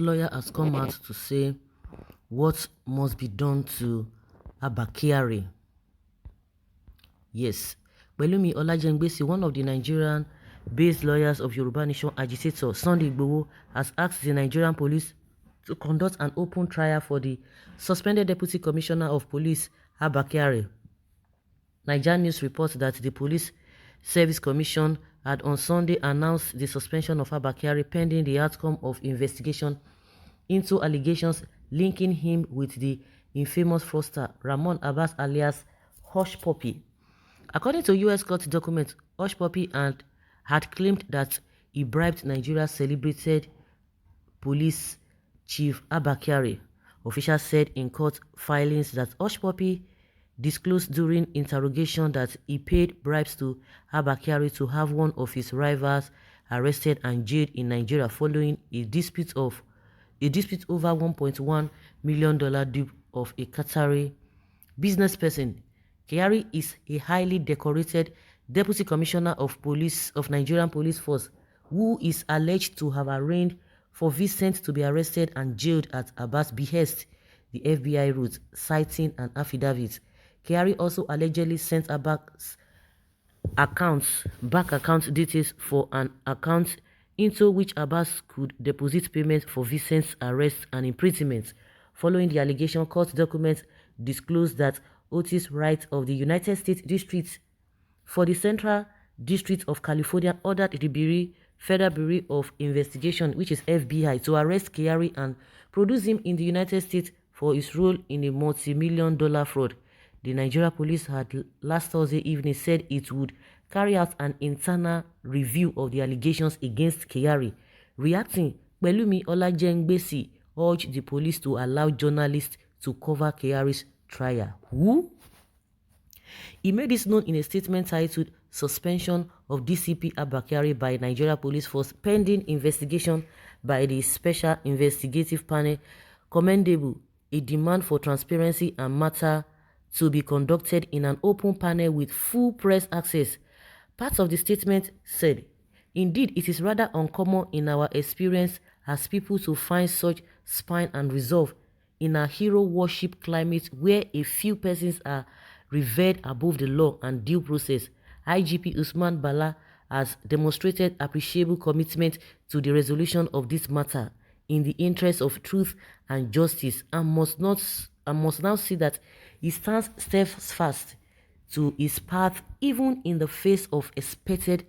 Both lawyer has come out to say what must be done to Abba Kyari. Yes, Pelumi Olajengbesi, one of the Nigerian-based lawyers of Yoruba Nation agitator Sunday Igboho, has asked the Nigerian police to conduct an open trial for the suspended Deputy Commissioner of Police, Abba Kyari. Niger News reports that the Police Service Commission had on Sunday announced the suspension of Abba Kyari pending the outcome of investigation into allegations linking him with the infamous fraudster Ramon Abbas alias Hush Puppy. According to U.S. court documents, Hush Puppy had claimed that he bribed Nigeria's celebrated police chief Abba Kyari. Officials said in court filings that Hush Puppy disclosed during interrogation that he paid bribes to Abba Kyari to have one of his rivals arrested and jailed in Nigeria following a dispute over $1.1 million due of a Qatari business person. Kyari is a highly decorated Deputy Commissioner of Police of Nigerian Police Force who is alleged to have arranged for Vincent to be arrested and jailed at Abbas' behest, the FBI wrote, citing an affidavit. Kyari also allegedly sent Abbas bank account details for an account into which Abbas could deposit payments for Vincent's arrest and imprisonment. Following the allegation, court documents disclosed that Otis Wright of the United States District for the Central District of California ordered the Federal Bureau of Investigation, which is FBI, to arrest Kyari and produce him in the United States for his role in a multi-million-dollar fraud. The Nigeria police had last Thursday evening said it would carry out an internal review of the allegations against Kyari. Reacting, Pelumi Olajengbesi urged the police to allow journalists to cover Kyari's trial. Who? He made this known in a statement titled Suspension of DCP Abba Kyari by Nigeria Police Force pending investigation by the Special Investigative Panel. Commendable, a demand for transparency and matter to be conducted in an open panel with full press access. Part of the statement said, "Indeed, it is rather uncommon in our experience as people to find such spine and resolve in a hero worship climate where a few persons are revered above the law and due process. IGP Usman Bala has demonstrated appreciable commitment to the resolution of this matter in the interest of truth and justice and must now see that he stands steadfast to his path even in the face of expected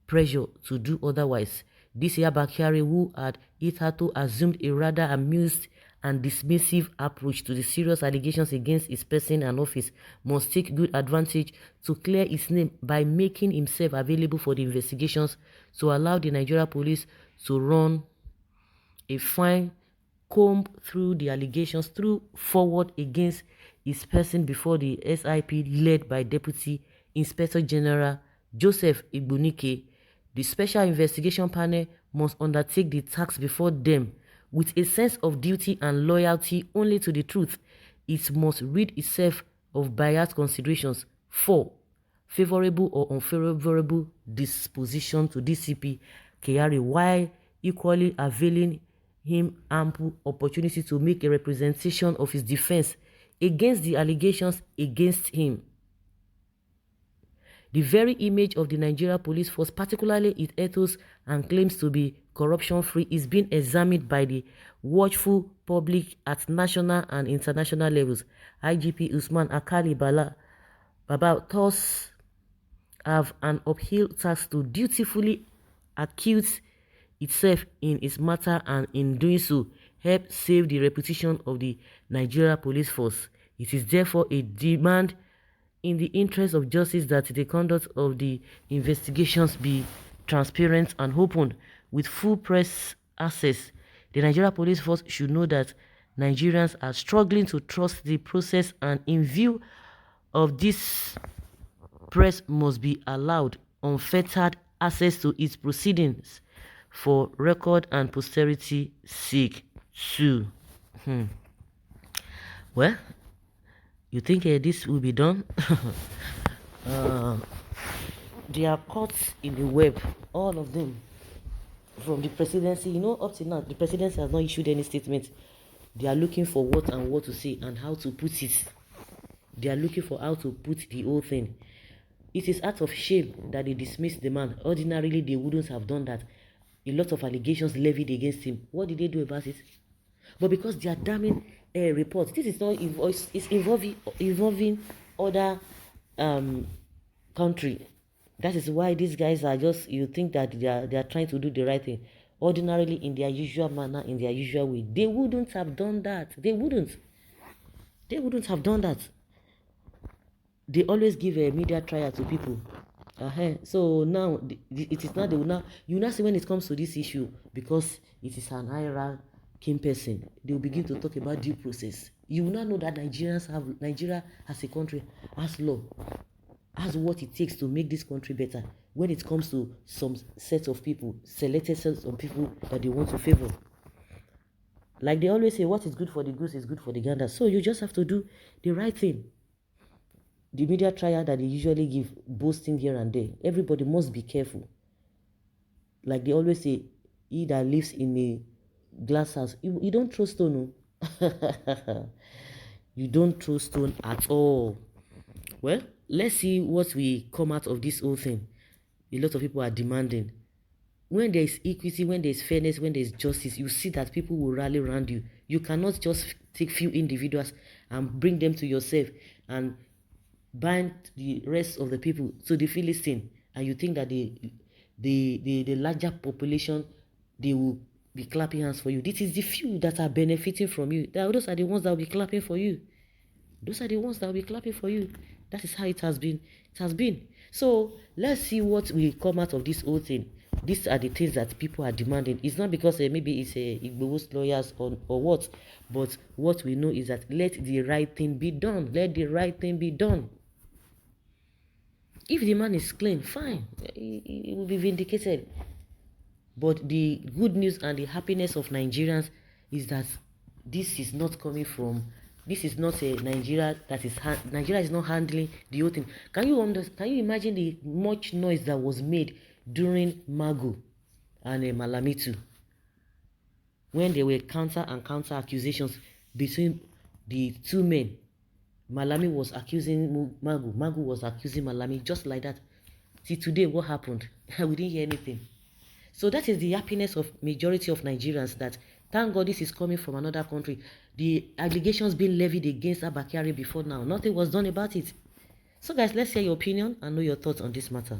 pressure to do otherwise. This Abba Kyari, who had hitherto assumed a rather amused and dismissive approach to the serious allegations against his person and office, must take good advantage to clear his name by making himself available for the investigations to allow the Nigeria police to run a fine comb through the allegations forward against his person before the SIP led by Deputy Inspector General Joseph Igbunike. The Special Investigation Panel must undertake the task before them with a sense of duty and loyalty only to the truth. It must rid itself of biased considerations for favorable or unfavorable disposition to DCP Kyari, while equally availing him ample opportunity to make a representation of his defense against the allegations against him. The very image of the Nigeria Police Force, particularly its ethos and claims to be corruption-free, is being examined by the watchful public at national and international levels. IGP Usman Akali Baba thus have an uphill task to dutifully accuse itself in its matter and in doing so help save the reputation of the Nigeria Police Force. It is therefore a demand in the interest of justice that the conduct of the investigations be transparent and open with full press access. The Nigeria Police Force should know that Nigerians are struggling to trust the process, and in view of this, press must be allowed unfettered access to its proceedings for record and posterity sake too. Well, you think this will be done? There are courts in the web, all of them. from the presidency. You know, up to now, the presidency has not issued any statement. They are looking for what and what to say and how to put it. They are looking for how to put the whole thing. It is out of shame that they dismissed the man. Ordinarily, they wouldn't have done that. A lot of allegations levied against him. What did they do about it? But because they are damning reports, this is not it's involving other country. That is why these guys are just, you think that they are trying to do the right thing. Ordinarily, in their usual manner, in their usual way, they wouldn't have done that. They wouldn't have done that. They always give a media trial to people. So now it is not, they will now, you now see when it comes to this issue, because it is an high-ranking person, they will begin to talk about due process. You will not know that Nigeria as a country has law, has what it takes to make this country better when it comes to some set of people, selected sets of people that they want to favor. Like they always say, what is good for the goose is good for the gander. So you just have to do the right thing. The media trial that they usually give, boasting here and there, everybody must be careful. Like they always say, he that lives in a glass house, you don't throw stone. No. You don't throw stone at all. Well, let's see what will come out of this whole thing. A lot of people are demanding. When there is equity, when there is fairness, when there is justice, you see that people will rally around you. You cannot just take few individuals and bring them to yourself and bind the rest of the people to the Philistine, and you think that the larger population, they will be clapping hands for you. This is the few that are benefiting from you. Those are the ones that will be clapping for you. Those are the ones that will be clapping for you. That is how it has been. It has been. So let's see what will come out of this whole thing. These are the things that people are demanding. It's not because maybe it's Igbo's lawyers or what, but what we know is that let the right thing be done. Let the right thing be done. If the man is clean, fine, he will be vindicated. But the good news and the happiness of Nigerians is that this is not coming from, this is not a Nigeria that is, Nigeria is not handling the whole thing. Can you imagine the much noise that was made during Magu and Malamitu, when there were counter accusations between the two men? Malami was accusing Magu, Magu was accusing Malami, just like that. See, today what happened? We didn't hear anything. So that is the happiness of majority of Nigerians, that thank God this is coming from another country. The allegations being levied against Abba Kyari before now, nothing was done about it. So guys, let's hear your opinion and know your thoughts on this matter.